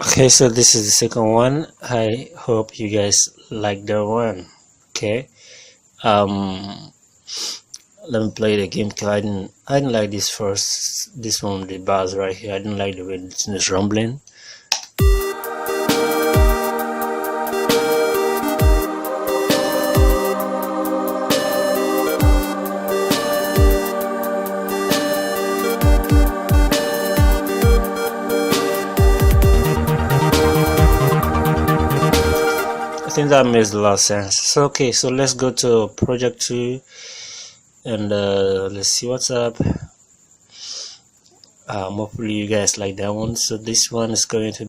Okay, so this is the second one. I hope you guys like that one. Okay. Um Let me play the game because I didn't like this one with the bars right here. I didn't like the way it's rumbling. I think that makes a lot of sense. So okay, so let's go to project 2 and let's see what's up. Hopefully you guys like that one. So this one is going to